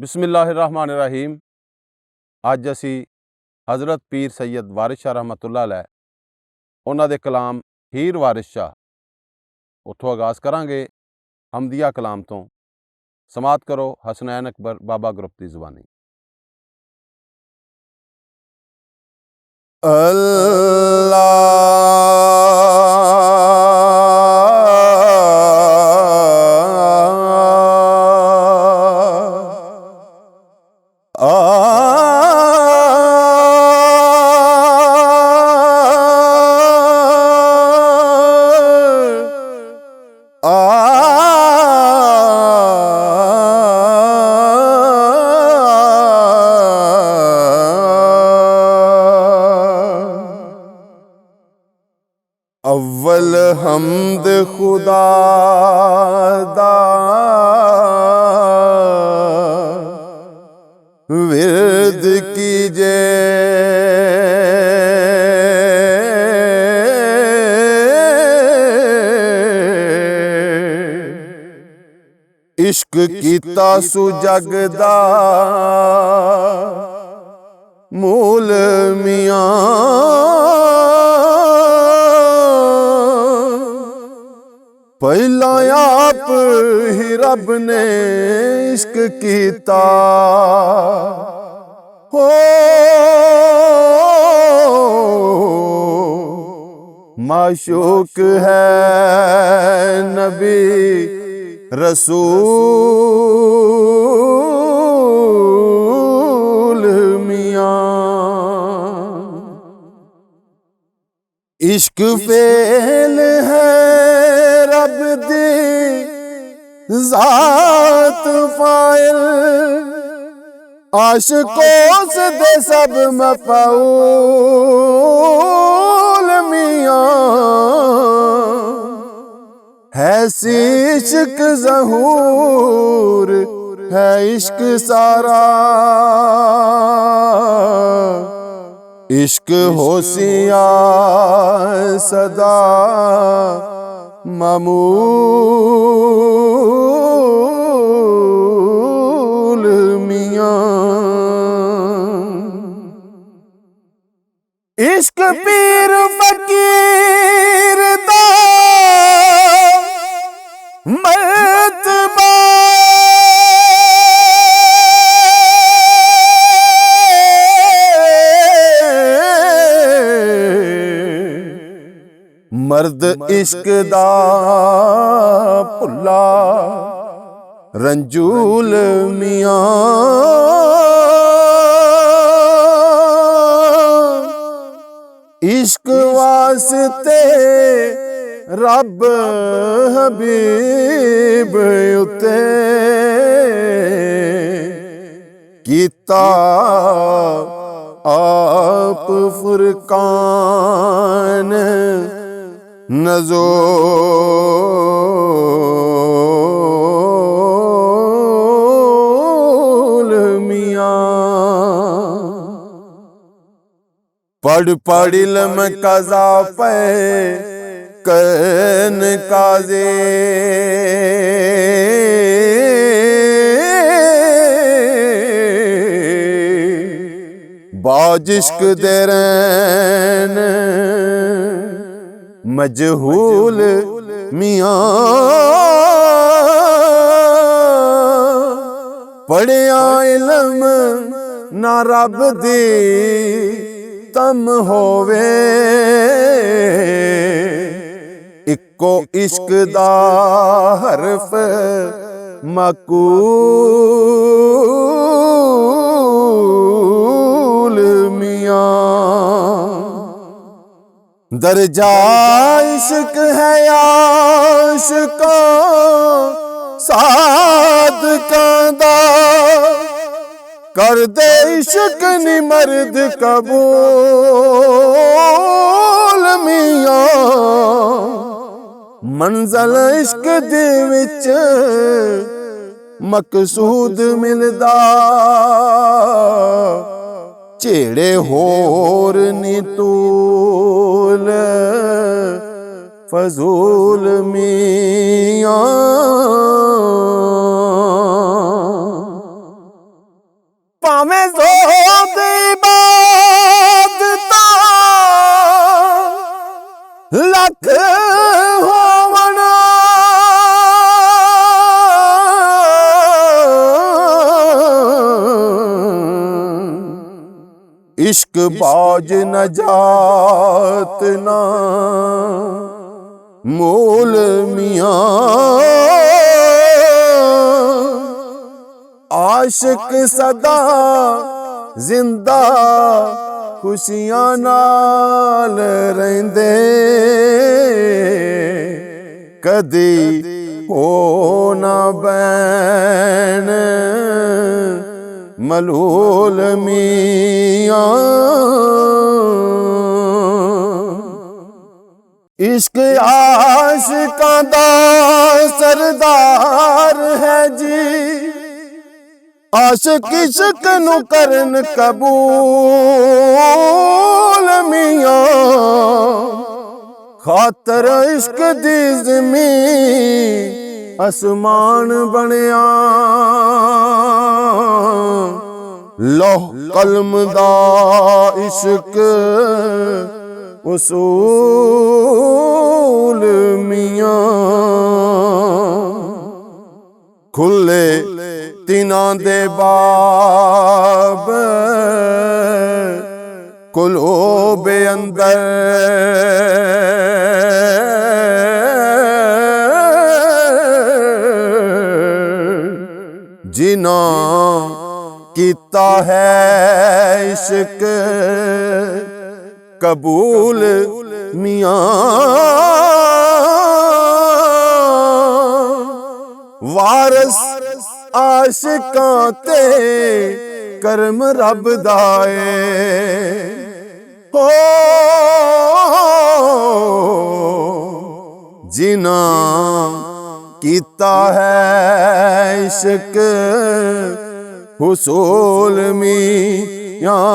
बिस्मिल्लाहिर्रहमानिर्रहीम। ਅੱਜ ਅਸੀਂ हज़रत पीर सैयद वारिस शाह रहमतुल्लाह अलैह ਉਹਨਾਂ ਦੇ ਕਲਾਮ ਹੀਰ ਵਾਰਿਸ ਸ਼ਾਹ ਉੱਥੋਂ ਆਗਾਜ਼ ਕਰਾਂਗੇ। ਹਮਦੀਆ ਕਲਾਮ ਤੋਂ ਸਮਾਤ ਕਰੋ ਹਸਨੈਨ ਅਕਬਰ ਬਾਬਾ ਗਰੁੱਪ ਦੀ ਜ਼ੁਬਾਨੀ। अव्वल हमद खुदा दा विरद कीजे, इश्क कीता सु जगदा मूल मियां, पहला आप ही रब ने इश्क कीता हो। माशूक है नबी रसूल मियां, इश्क फेल है रब दी ज़ात फाइल, आशिकों से दे सब मफ़ऊल मियां, है सी इश्क ज़हूर है इश्क सारा, इश्क होशियार सदा मामूल मियां, इश्क पीर फकीर दा मर्तबा, मर्द इश्क दा भुल्ला रंजूल मियां, इश्क वास्ते रब हबीब उते कीता आप फुरकान नज़ोल मियां, पढ़ पढ़ इल्म कज़ा पे कन काज़े, बाज इश्क दे रैन मजहूल मियां, पढ़िया इल्म ना रब दी तम होवे, इक्को इश्क दा हरफ मकूल मियां, दर्जा इश्क है आशिकां सादकां दा, कर दे इश्क नी मर्द कबूल मियां, मंज़ल इश्क दे विच मकसूद मिलदा, झेड़े होर नी तूल फजूल मियां। भावें ज़ोद इबादतां लख होवन, इश्क बाज नजात ना मोल मियां, आशिक सदा जिंदा खुशियां नाल रहिंदे, कदी हो ना बैन मलूल मियां। इश्क आशिकां दा सरदार है जी, आशिक इश्क नू करन कबूल मियां, खातर इश्क दी ज़मीन आसमान बनया, लौह कलम दा इश्क उसूल मियां, खुले तिनां दे बाब कुलूबे अंदर, जिना कीता है इश्क कबूल मियां, वारस आशिकां ते करम रब दाए, हो जिना कीता है इश्क हुसूल मियां।